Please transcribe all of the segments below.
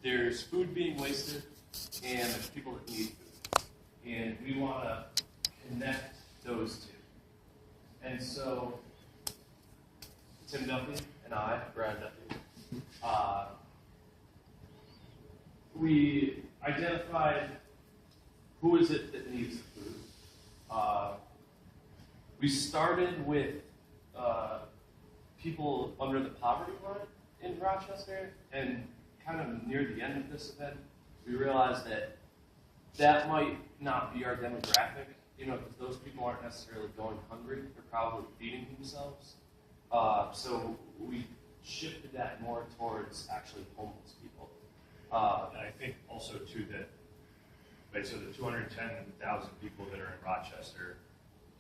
there's food being wasted, and there's people that need food. And we want to connect those two. And so, Tim Duffy and I, Brad Duffy, we identified who is it that needs the food. We started with people under the poverty line in Rochester, and kind of near the end of this event, we realized that that might not be our demographic, because those people aren't necessarily going hungry, they're probably feeding themselves. So we shifted that more towards actually homeless people. And I think also too that, right, so the 210,000 people that are in Rochester,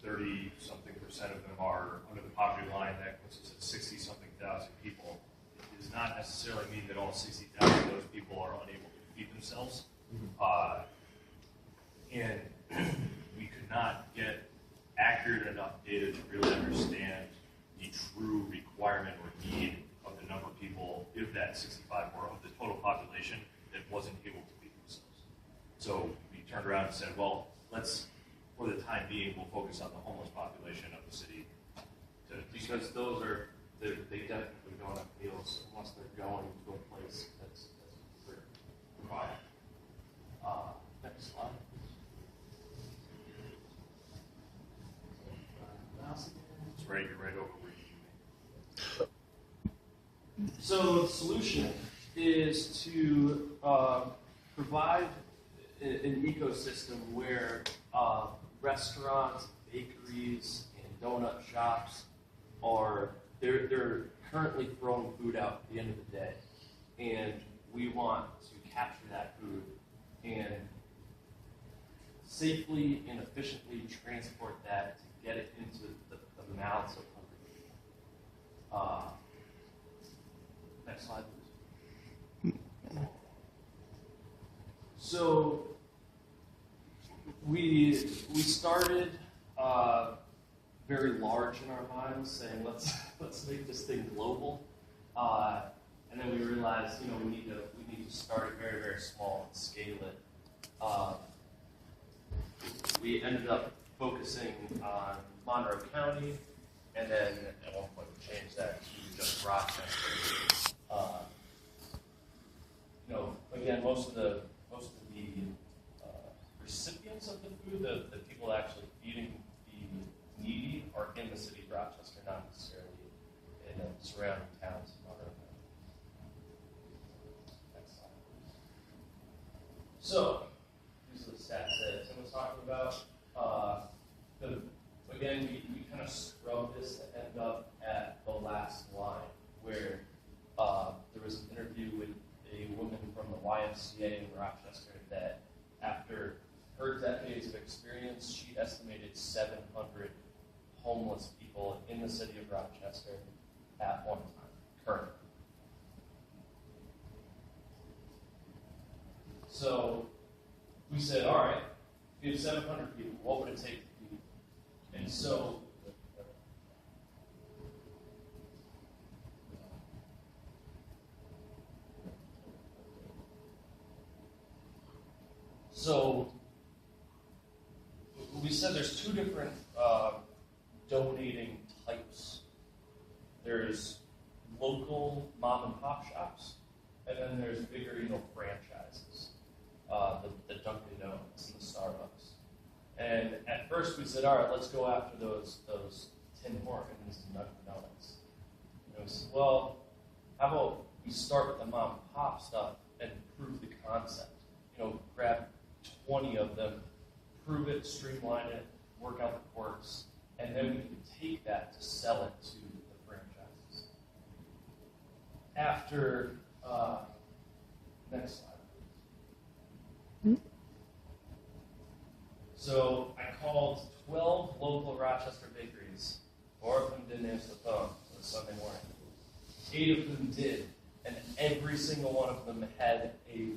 30-something% of them are under the poverty line. That puts us at 60-something thousand people. It does not necessarily mean that all 60,000 of those people are unable to feed themselves. And we could not get accurate enough data to really understand the true requirement or need of the number of people, if that 65 or of the total population that wasn't able to feed themselves. So we turned around and said, well, let's, for the time being, we'll focus on the homeless population of the city. Because those are, they definitely don't have meals unless they're going to a place that's provided. Next slide. It's right, you're right over where you. So the solution is to provide an ecosystem where restaurants, bakeries, and donut shops they're currently throwing food out at the end of the day, and we want to capture that food and safely and efficiently transport that to get it into the mouths of hungry people. Next slide, please. So we started very large in our minds, saying let's make this thing global, and then we realized we need to start it very, very small and scale it. We ended up focusing on Monroe County, and then at one point we changed that to just Rochester. Again, most of the recipients of the food, the people actually feeding the needy, are in the city of Rochester, not necessarily in the surrounding towns of Monroe County. Next slide. So, these are the stats that Tim was talking about. Again, we kind of scrubbed this to end up at the last line, where there was an interview with a woman from the YMCA in Rochester that, after her decades of experience, she estimated 700 homeless people in the city of Rochester at one time, currently. So we said, all right, if you have 700 people, what would it take to feed? And so we said there's two different donating types. There's local mom and pop shops, and then there's bigger, franchises, the Dunkin' Donuts and the Starbucks. And at first we said, all right, let's go after those Tim Hortons and Dunkin' Donuts. And we said, well, how about we start with the mom and pop stuff and prove the concept? Grab 20 of them, prove it, streamline it, work out the quirks, and then we can take that to sell it to the franchises. After, next slide, please. So I called 12 local Rochester bakeries. 4 of them didn't answer the phone. It was Sunday morning. 8 of them did, and every single one of them had a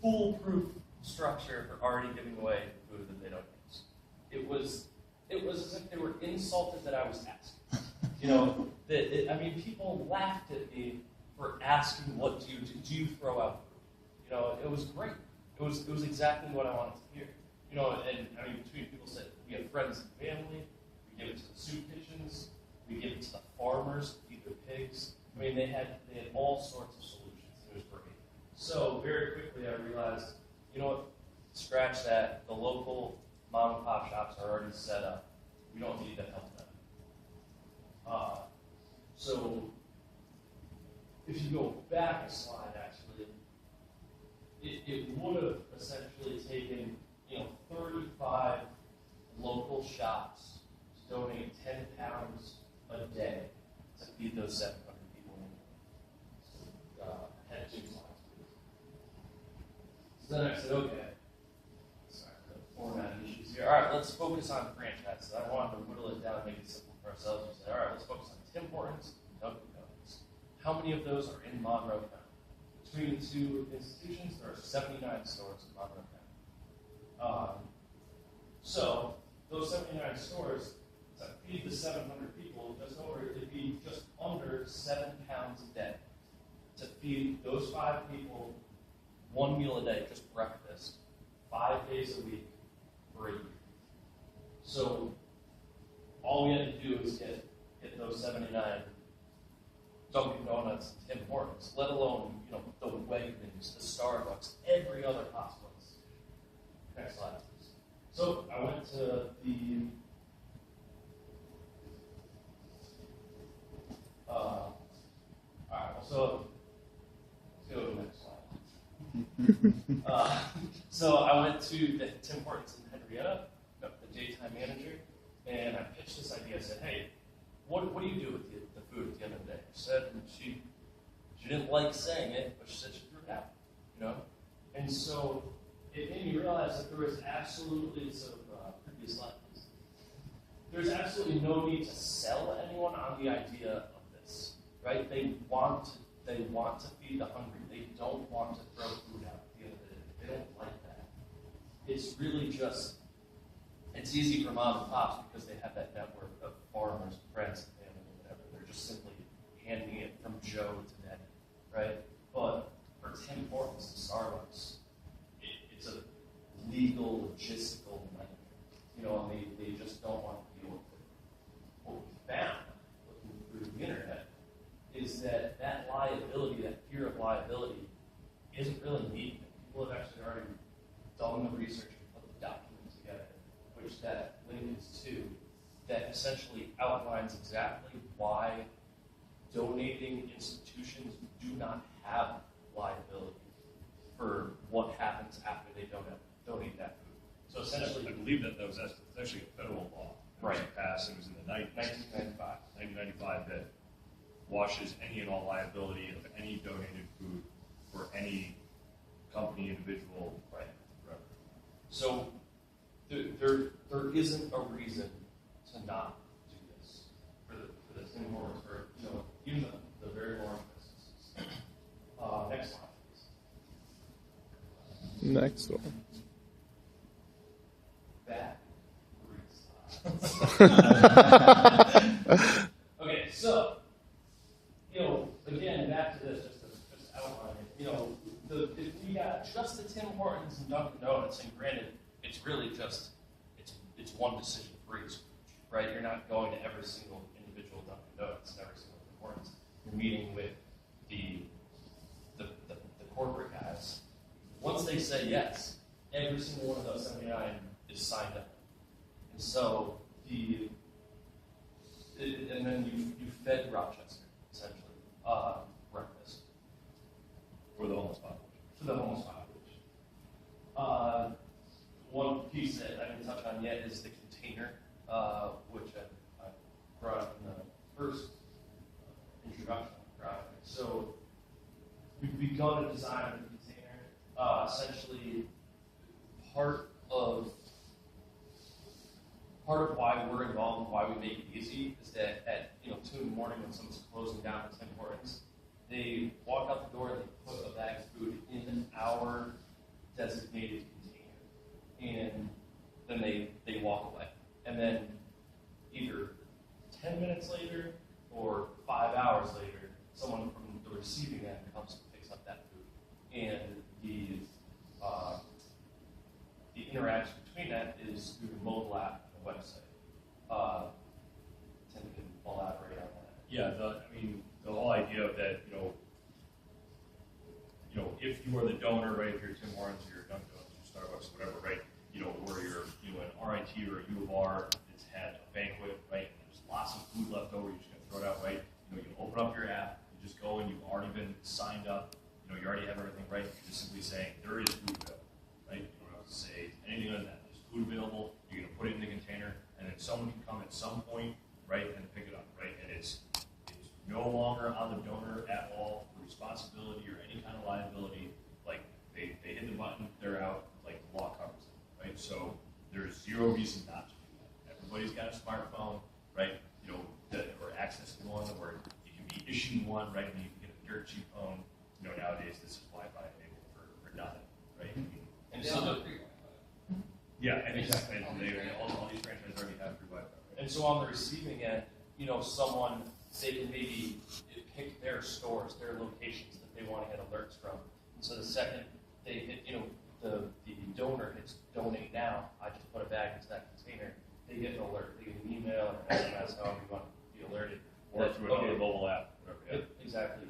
foolproof structure for already giving away food that they don't use. It was as if they were insulted that I was asking. People laughed at me for asking, what do you do? Do you throw out food? You know, it was great. It was exactly what I wanted to hear. You know, and I mean, between people said, we have friends and family, we give it to the soup kitchens, we give it to the farmers, feed their pigs. I mean, they had all sorts of solutions. It was great. So very quickly I realized, you know what, scratch that. The local mom and pop shops are already set up. We don't need to help them. So if you go back a slide, actually, it would have essentially taken, 35 local shops to donate 10 pounds a day to feed those 700 people in had 2 slides, please. So then I said, okay, sorry, the formatting issues here. All right, let's focus on franchises. I wanted to whittle it down and make it simple for ourselves. We said, all right, let's focus on Tim Hortons and Dunkin' Donuts. How many of those are in Monroe County? Between the 2 institutions, there are 79 stores in Monroe County. So those 79 stores that feed the 700 people, it'd be just under 7 pounds a day to feed those 5 people 1 meal a day, just breakfast, 5 days a week for a year. So all we had to do is get those 79 Dunkin' Donuts and Tim Hortons, let alone the Wegmans, the Starbucks, every other possible institution. Next slide, please. So I went to the all right. So let's go to the next slide. So I went to the Tim Hortons in Henrietta, the daytime manager, and I pitched this idea. I said, "Hey, what do you do with the food at the end of the day?" She said, and she didn't like saying it, but she said she threw it out, And so it made me realize that there was absolutely previous slide, please. There's absolutely no need to sell anyone on the idea of this, right? They want to feed the hungry. They don't want to throw food out at the end of the day. They don't like that. It's really just, it's easy for mom and pops because they have that network of farmers, friends, and family, and whatever. They're just simply handing it from Joe to Ned, right? But for Tim Hortons and Starbucks, it's a legal, logistical nightmare. And they just don't want to deal with it. What we found, looking through the internet, is that liability, that fear of liability, isn't really needed. People have actually already done the research and put the document together, which that link is to, that essentially outlines exactly why donating institutions do not have liability for what happens after they donate that food. So essentially, I believe that was actually a federal law that was passed. It was in the 1995 that washes any and all liability of any donated food for any company, individual, right? So there isn't a reason to not do this for the Tim Hortons, for even the very large businesses. Next slide, please. Next one. That okay, so again, back to this, just outline it. If we got just the Tim Hortons and Dunkin' Donuts, and granted, it's really just it's one decision for each, right? You're not going to every single individual Dunkin' Donuts and every single Tim Hortons. You're meeting with the corporate guys. Once they say yes, every single one of those 79 is signed up. And so and then you fed Rochester, essentially, breakfast. For the homeless population. For the homeless population. One piece that I didn't touch on yet is the container, which I brought up in the first introduction project. So we've begun to design the container. Essentially, part of why we're involved and why we make it easy is that at 2 in the morning when someone's closing down at Tim Hortons, they walk out the door and they put a bag of food in our designated container, and then they walk away. And then either 10 minutes later or 5 hours later, someone from the receiving and the interaction between that is through the mobile app and the website. Tim can elaborate on that. Yeah, the whole idea of that, if you are the donor, right, if you're Tim Hortons or you're Dunkin' Donuts or Starbucks or whatever, right, or you're an RIT or a U of R that's had a banquet, right, and there's lots of food left over, you're just going to throw it out, right, you open up your app, you just go and you've already been signed up, you already have everything right, you're just simply saying, there is food available, right, you don't have to say anything other than that, there's food available, you're going to put it in the container, and then someone can come at some point, right, and pick it up, right, and it's no longer on the donor at all for responsibility or any kind of liability. Like they hit the button, they're out. Like the law covers them, right? So there's zero reason not to do that. Everybody's got a smartphone, right? Or access to one, or you can be issued one, right? And you can get a dirt cheap phone. Nowadays this is Wi-Fi enabled for nothing, right? And so yeah, and exactly. And all these franchises already have free Wi-Fi. Right? And so on the receiving end, someone, they can maybe pick their stores, their locations that they want to get alerts from. And so the second they hit, the donor hits donate now, I just put a bag into that container, they get an alert. They get an email or SMS, however you want to be alerted. Or through a mobile app, whatever. Yeah. Exactly.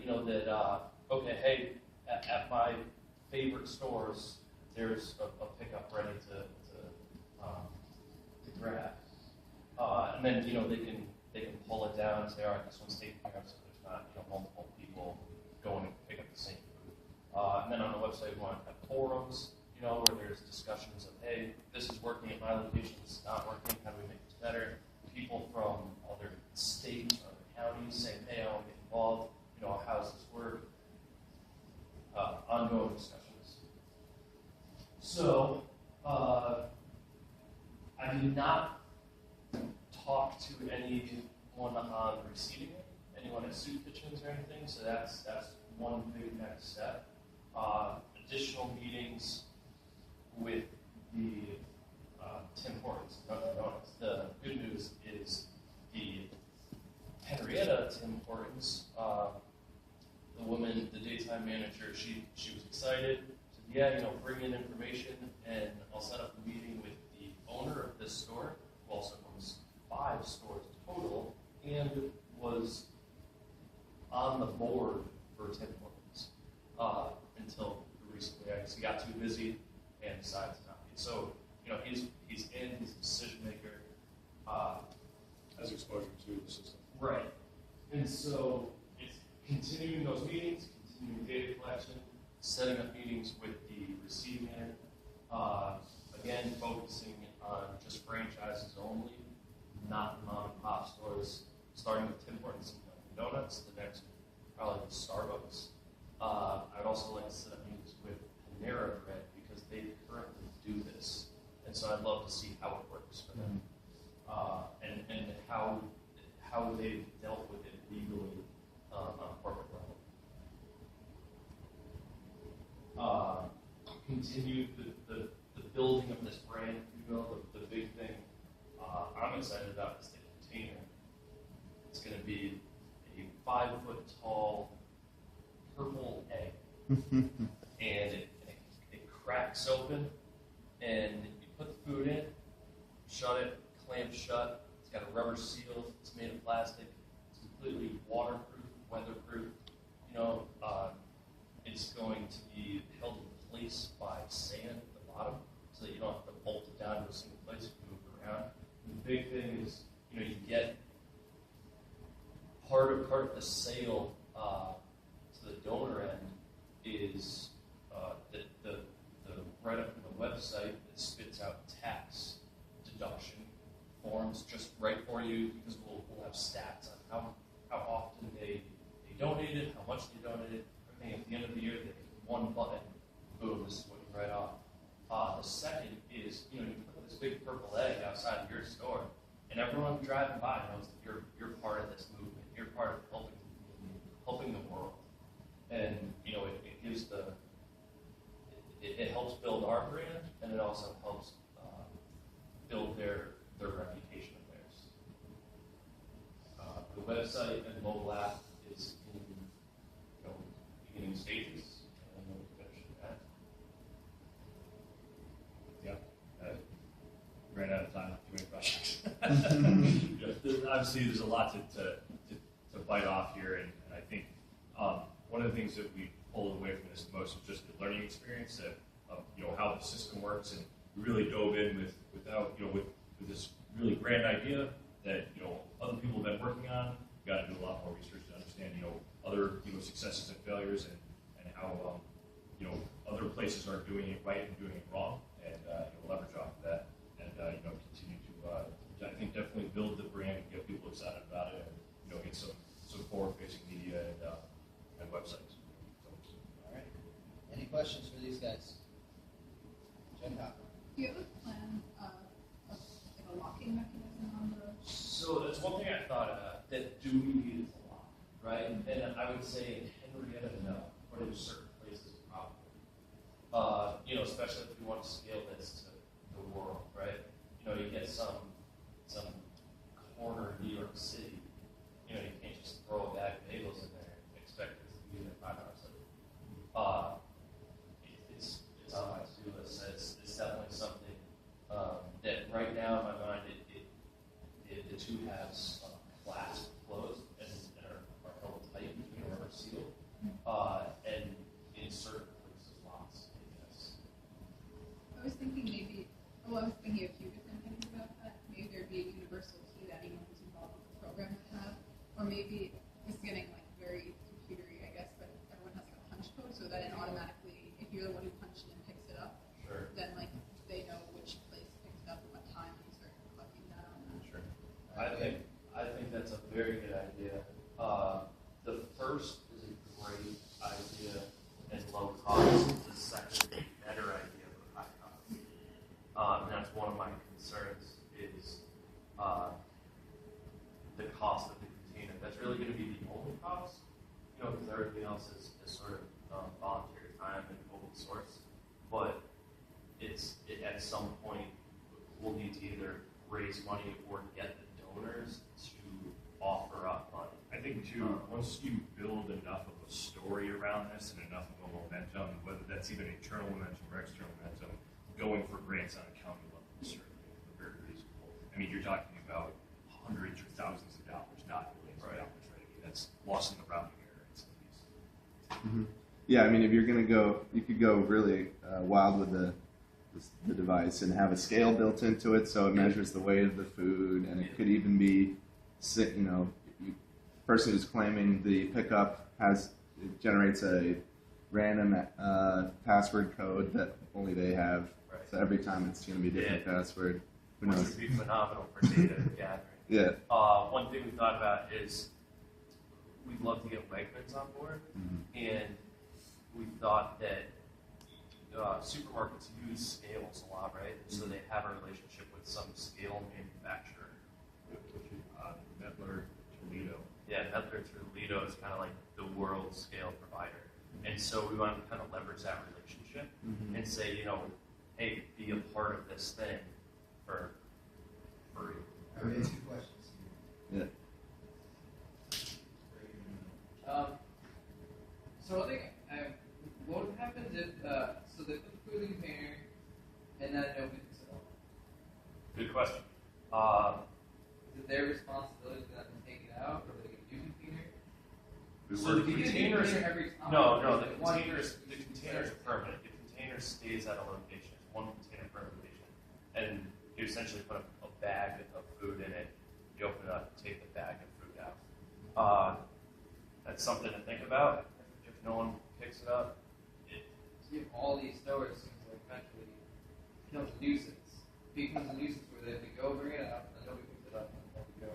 Okay, hey, at my favorite stores, there's a pickup ready to grab. And then, they can pull it down and say, all right, this one's taken care of, so there's not multiple people going to pick up the same food. And then on the website, we want to have forums, where there's discussions of, hey, this is working at my location, this is not working, how do we make this better? People from other states, other counties saying, hey, I want to get involved, how does this work? Ongoing discussions. So, I did not talk to anyone on the receiving end, anyone at soup kitchens or anything, so that's one big next step. Additional meetings with the Tim Hortons, Dunkin' Donuts. The good news is the Henrietta Tim Hortons, the woman, the daytime manager, she was excited. Said, yeah, bring in information, and I'll set up a meeting with the owner of this store, who also owns 5 stores total, and was on the board for Tim Hortons until recently. I guess he got too busy and decided to not be. So, he's a decision maker. Has exposure to the system. Right. And so it's continuing those meetings, continuing data collection, setting up meetings with the receiving end, again, focusing on just franchises only, not mom and pop stores, starting with Tim Hortons and Dunkin' Donuts, the next probably Starbucks. I'd also like to set up meetings with Panera Bread because they currently do this. And so I'd love to see how it works for them. And how they've dealt with it legally on a corporate level. Continue the building of this brand, if you will. The big thing I'm excited about is the container. It's going to be a 5-foot-tall purple egg. And it cracks open, and you put the food in, shut it, clamp shut. It's got a rubber seal. It's made of plastic. It's completely waterproof, weatherproof. It's going to be held in place by sand at the bottom, so that you don't have to bolt it down to a single place. You can move it around. And the big thing is, you get part of the sale to the donor end is the right up in the website. It spits out tax deduction forms just right for you, because we'll have stats on how often they donated, how much they donated, everything. At the end of the year, they hit one button, boom, this is what you write off. The second is, you put this big purple egg outside of your store, and everyone driving by knows that you're part of this movement. You're part of helping the world, and it gives it helps build our brand, and it also helps build their reputation of theirs. The website and mobile app is in beginning stages, and we'll finish obviously there's a lot to bite off here, and I think one of the things that we pulled away from this the most was just the learning experience of how the system works, and we really dove in with this really grand idea that other people have been working on. We got to do a lot more research to understand other successes and failures, and how other places are doing it right and doing it wrong, and leverage off of that, and continue to I think definitely build the brand and get people excited about it, and get some forward-facing media and websites. So. All right. Any questions for these guys? Jen Cochran. Do you have a plan of like a locking mechanism on the? So that's one thing I thought about, that do we need it a lot, right? And I would say in Henrietta, no, but in certain places, probably. Especially if you want to scale this to the world, right? You get some corner of New York City, you can't just throw a bag of bagels in there and expect it to be there 5 hours later. It's on my to-do list. It's definitely something that right now in my mind, the two halves clasp closed and are held tight between a rubber seal, and in certain places, lots. Yes. I was thinking I was thinking a few different things about that. Maybe there'd be a universal key that anyone who's involved with the program would have, or maybe this is getting like very computery, I guess, but everyone has like a punch code, so that it automatically, if you're the one who punched it and picks it up, Sure. then like they know which place picks it up and what time, and you start collecting that on that. Sure. I think that's a very good idea. The first is a great idea and low cost. The second, a better idea but high cost. And that's one of my concerns is the cost of the container. That's really going to be the only cost, because everything else is sort of voluntary time and open source. But at some point we'll need to either raise money or get the donors to offer up money. I think too, once you build enough of a story around this and enough of a momentum, whether that's even internal momentum or external momentum, going for grants on a county level is certainly very reasonable. I mean, you're talking about hundreds or thousands of dollars, not millions of dollars, right? I mean, that's lost in the rounding error in some of these. Mm-hmm. Yeah, I mean, if you're going to go, you could go really wild with the device and have a scale built into it, so it measures the weight of the food, and it could even be, person who's claiming the pickup it generates a random password code that only they have. Right. So every time it's going to be a different password. Who Which knows? would be phenomenal for data gathering. Yeah. One thing we thought about is we'd love to get Wegmans on board, and we thought that supermarkets use scales a lot, right? So they have a relationship with some scale manufacturer. Mettler, Toledo. Yeah, Mettler Toledo is kind of like the world scale provider. And so we wanted to kind of leverage that relationship and say, hey, be a part of this thing for free. All right, we have 2 questions. Yeah. So I think what happens if so they put the food in the container and then nobody picks it up? Good question. Is it their responsibility to then take it out, or do they get a new container? So the You get a new containers, container every time. no, the One- containers are permanent. The container stays at a location. It's one container per location. And you essentially put a bag of food in it. You open it up, take the bag of food out. That's something to think about. If no one picks it up, You have all these stores, seems like eventually it becomes a nuisance. It becomes a nuisance where they have to go bring it out, and nobody picks it up, and then they go.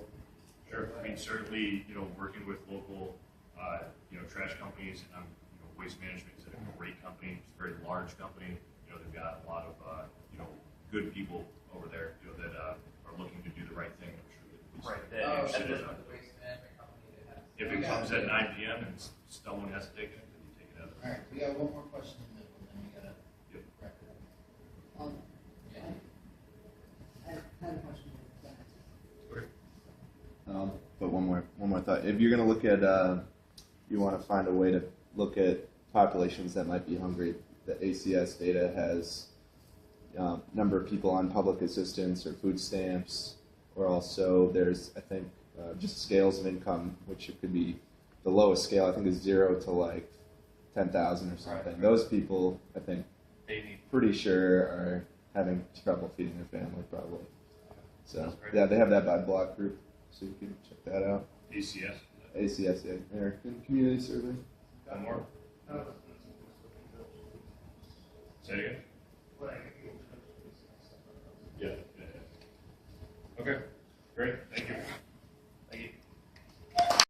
Sure. I mean, certainly, working with local, trash companies, and Waste Management is a great company. It's a very large company. They've got a lot of, good people over there, that are looking to do the right thing. I'm sure that Right. Oh, should that's have- the waste management company that has. if it comes at 9 p.m. and someone has to take it, then you take it out. All right, we got one more question in the middle, and then we got to Yep. wrap it Yeah. I had a question. But one more thought. If you're going to look at, you want to find a way to look at populations that might be hungry. The ACS data has number of people on public assistance or food stamps, or also there's, I think, just scales of income, which it could be the lowest scale, I think, is 0 to like 10,000 or something. Right. Those people, I think, They need. pretty sure are having trouble feeding their family, probably. So That's great. yeah, they have that by block group, so you can check that out. ACS. ACS, yeah, American Community Survey. One more. Say it again.